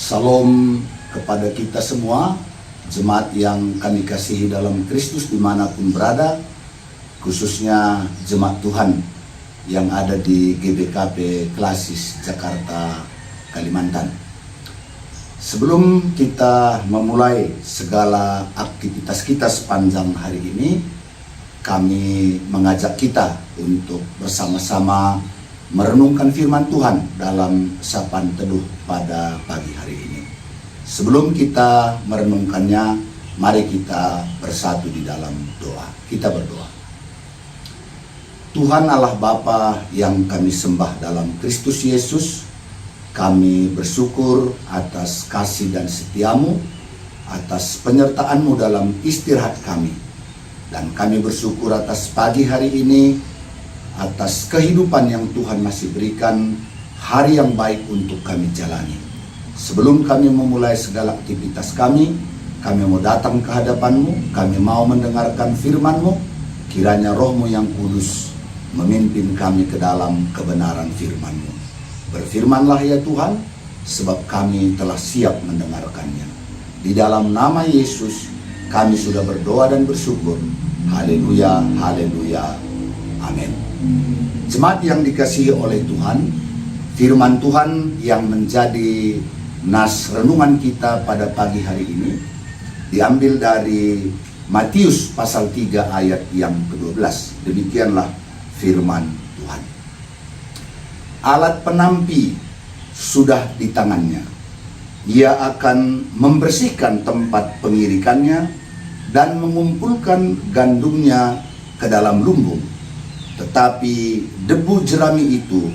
Salam kepada kita semua, jemaat yang kami kasihi dalam Kristus dimanapun berada, khususnya jemaat Tuhan yang ada di GBKP Klasis Jakarta, Kalimantan. Sebelum kita memulai segala aktivitas kita sepanjang hari ini, kami mengajak kita untuk bersama-sama merenungkan firman Tuhan dalam sapaan teduh pada pagi hari ini. Sebelum kita merenungkannya, mari kita bersatu di dalam doa. Kita berdoa. Tuhan Allah Bapa yang kami sembah dalam Kristus Yesus, kami bersyukur atas kasih dan setiamu, atas penyertaan-Mu dalam istirahat kami. Dan kami bersyukur atas pagi hari ini, atas kehidupan yang Tuhan masih berikan, hari yang baik untuk kami jalani. Sebelum kami memulai segala aktivitas kami mau datang ke hadapan-Mu, kami mau mendengarkan firman-Mu. Kiranya Roh-Mu yang kudus memimpin kami ke dalam kebenaran firman-Mu. Berfirmanlah ya Tuhan, sebab kami telah siap mendengarkannya. Di dalam nama Yesus kami sudah berdoa dan bersyukur. Haleluya, haleluya, amin. Jemaat yang dikasihi oleh Tuhan, firman Tuhan yang menjadi nas renungan kita pada pagi hari ini diambil dari Matius pasal 3 ayat yang ke-12. Demikianlah firman Tuhan. Alat penampi sudah di tangannya. Ia akan membersihkan tempat pengirikannya dan mengumpulkan gandumnya ke dalam lumbung. Tetapi debu jerami itu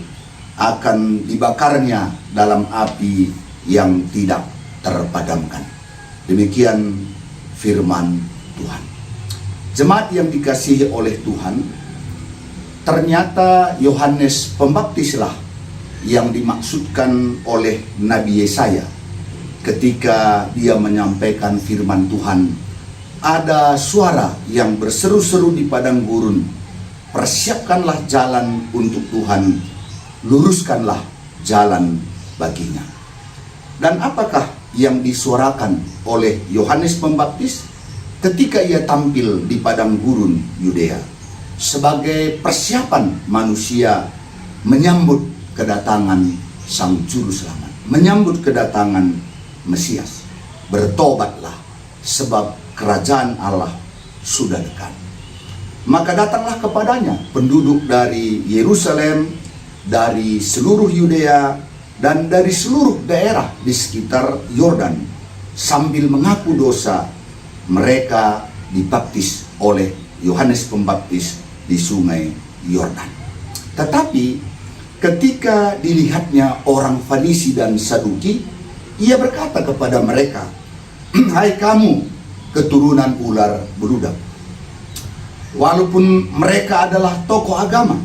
akan dibakarnya dalam api yang tidak terpadamkan. Demikian firman Tuhan. Jemaat yang dikasihi oleh Tuhan, ternyata Yohanes Pembaptislah yang dimaksudkan oleh Nabi Yesaya ketika dia menyampaikan firman Tuhan. Ada suara yang berseru-seru di padang gurun, persiapkanlah jalan untuk Tuhan, luruskanlah jalan baginya. Dan apakah yang disuarakan oleh Yohanes Pembaptis ketika ia tampil di padang gurun Yudea? Sebagai persiapan manusia menyambut kedatangan Sang Juru Selamat, menyambut kedatangan Mesias. Bertobatlah, sebab kerajaan Allah sudah dekat. Maka datanglah kepadanya penduduk dari Yerusalem, dari seluruh Yudea, dan dari seluruh daerah di sekitar Yordan. Sambil mengaku dosa, mereka dibaptis oleh Yohanes Pembaptis di sungai Yordan. Tetapi ketika dilihatnya orang Farisi dan Saduki, ia berkata kepada mereka, "Hai kamu, keturunan ular beludak." Walaupun mereka adalah tokoh agama,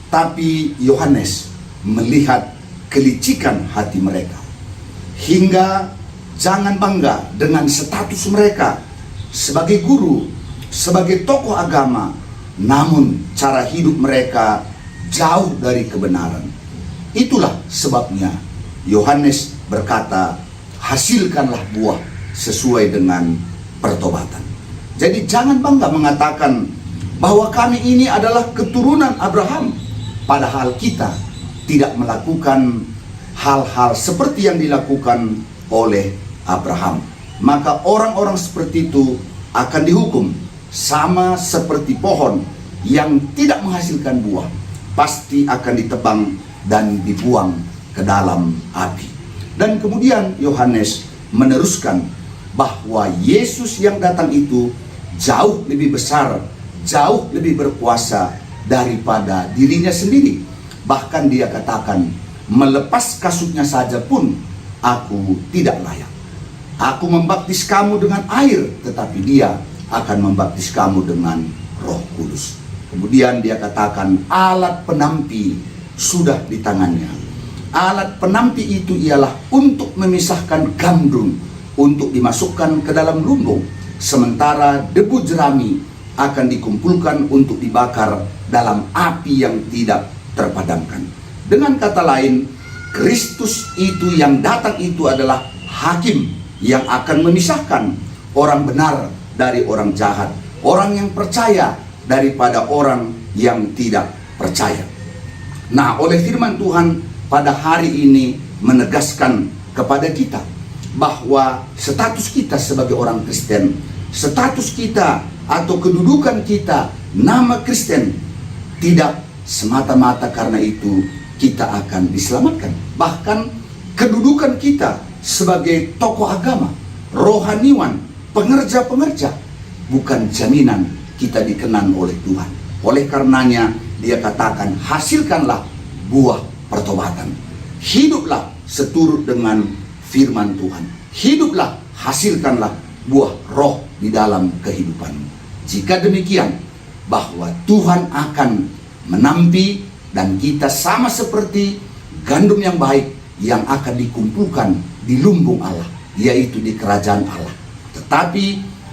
tapi Yohanes melihat kelicikan hati mereka. Hingga jangan bangga dengan status mereka sebagai guru, sebagai tokoh agama, namun cara hidup mereka jauh dari kebenaran. Itulah sebabnya Yohanes berkata, hasilkanlah buah sesuai dengan pertobatan. Jadi jangan bangga mengatakan bahwa kami ini adalah keturunan Abraham, padahal kita tidak melakukan hal-hal seperti yang dilakukan oleh Abraham. Maka orang-orang seperti itu akan dihukum sama seperti pohon yang tidak menghasilkan buah, pasti akan ditebang dan dibuang ke dalam api. Dan kemudian Yohanes meneruskan bahwa Yesus yang datang itu jauh lebih besar, jauh lebih berkuasa daripada dirinya sendiri. Bahkan dia katakan, melepas kasutnya saja pun aku tidak layak. Aku membaptis kamu dengan air, tetapi dia akan membaptis kamu dengan Roh Kudus. Kemudian dia katakan, alat penampi sudah di tangannya. Alat penampi itu ialah untuk memisahkan gandum, untuk dimasukkan ke dalam lumbung. Sementara debu jerami akan dikumpulkan untuk dibakar dalam api yang tidak terpadamkan. Dengan kata lain, Kristus itu yang datang itu adalah hakim yang akan memisahkan orang benar dari orang jahat, orang yang percaya daripada orang yang tidak percaya. Nah, oleh firman Tuhan pada hari ini menegaskan kepada kita bahwa status kita sebagai orang Kristen, status kita atau kedudukan kita nama Kristen, tidak semata-mata karena itu kita akan diselamatkan. Bahkan kedudukan kita sebagai tokoh agama, rohaniwan, pengerja-pengerja, bukan jaminan kita dikenan oleh Tuhan. Oleh karenanya dia katakan, hasilkanlah buah pertobatan. Hiduplah seturut dengan firman Tuhan. Hiduplah, hasilkanlah buah roh di dalam kehidupanmu. Jika demikian, bahwa Tuhan akan menampi dan kita sama seperti gandum yang baik yang akan dikumpulkan di lumbung Allah, yaitu di kerajaan Allah. Tetapi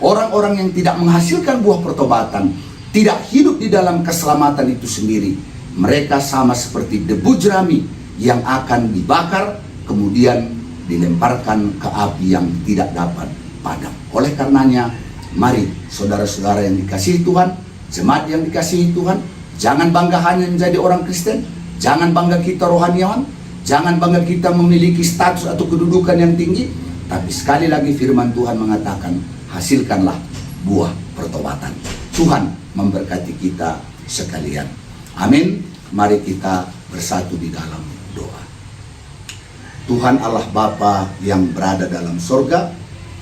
orang-orang yang tidak menghasilkan buah pertobatan, tidak hidup di dalam keselamatan itu sendiri, mereka sama seperti debu jerami yang akan dibakar kemudian dilemparkan ke api yang tidak dapat padam. Oleh karenanya, mari saudara-saudara yang dikasihi Tuhan, jemaat yang dikasihi Tuhan, jangan bangga hanya menjadi orang Kristen, jangan bangga kita rohaniawan, jangan bangga kita memiliki status atau kedudukan yang tinggi, tapi sekali lagi firman Tuhan mengatakan, hasilkanlah buah pertobatan. Tuhan memberkati kita sekalian. Amin. Mari kita bersatu di dalam doa. Tuhan Allah Bapa yang berada dalam sorga,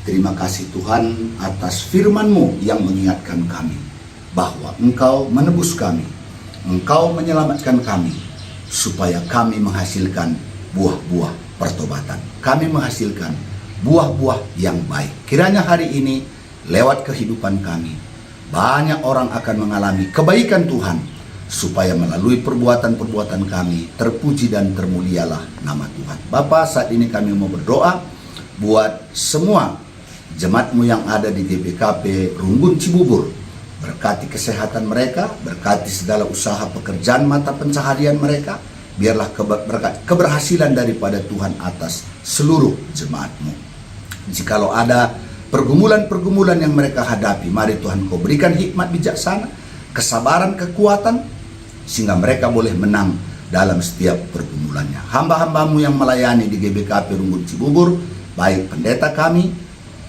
terima kasih Tuhan atas firman-Mu yang mengingatkan kami bahwa Engkau menebus kami, Engkau menyelamatkan kami, supaya kami menghasilkan buah-buah pertobatan. Kami menghasilkan buah-buah yang baik. Kiranya hari ini lewat kehidupan kami, banyak orang akan mengalami kebaikan Tuhan, supaya melalui perbuatan-perbuatan kami terpuji dan termulialah nama Tuhan. Bapa, saat ini kami mau berdoa buat semua jemaat-Mu yang ada di GBKP Runggun Cibubur. Berkati kesehatan mereka, berkati segala usaha pekerjaan mata pencaharian mereka. Biarlah keberhasilan daripada Tuhan atas seluruh jemaat-Mu. Jikalau ada pergumulan-pergumulan yang mereka hadapi, mari Tuhan Kau berikan hikmat bijaksana, kesabaran, kekuatan, sehingga mereka boleh menang dalam setiap pergumulannya. Hamba-hamba-Mu yang melayani di GBKP Runggun Cibubur, baik pendeta kami,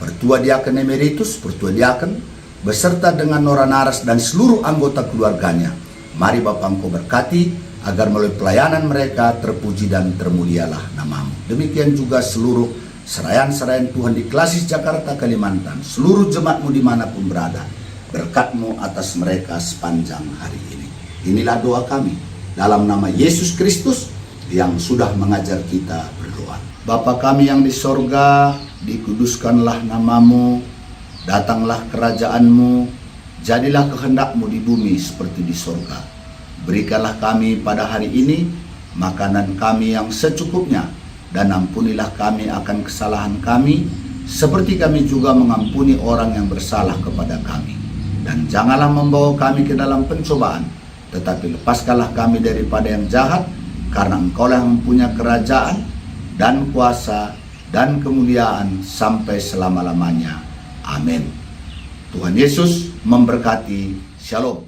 Pertua Diaken Emeritus, Pertua Diaken, beserta dengan Nora Naras dan seluruh anggota keluarganya, mari Bapa Engkau berkati, agar melalui pelayanan mereka terpuji dan termulialah nama-Mu. Demikian juga seluruh serayan-serayan Tuhan di Klasis Jakarta, Kalimantan, seluruh jemaat-Mu dimanapun berada, berkat-Mu atas mereka sepanjang hari ini. Inilah doa kami dalam nama Yesus Kristus yang sudah mengajar kita berdoa. Bapa kami yang di sorga, dikuduskanlah nama-Mu, datanglah kerajaan-Mu, jadilah kehendak-Mu di bumi seperti di sorga. Berikanlah kami pada hari ini makanan kami yang secukupnya, dan ampunilah kami akan kesalahan kami, seperti kami juga mengampuni orang yang bersalah kepada kami. Dan janganlah membawa kami ke dalam pencobaan, tetapi lepaskanlah kami daripada yang jahat, karena Engkaulah yang mempunyai kerajaan dan kuasa dan kemuliaan sampai selama-lamanya. Amin. Tuhan Yesus memberkati. Shalom.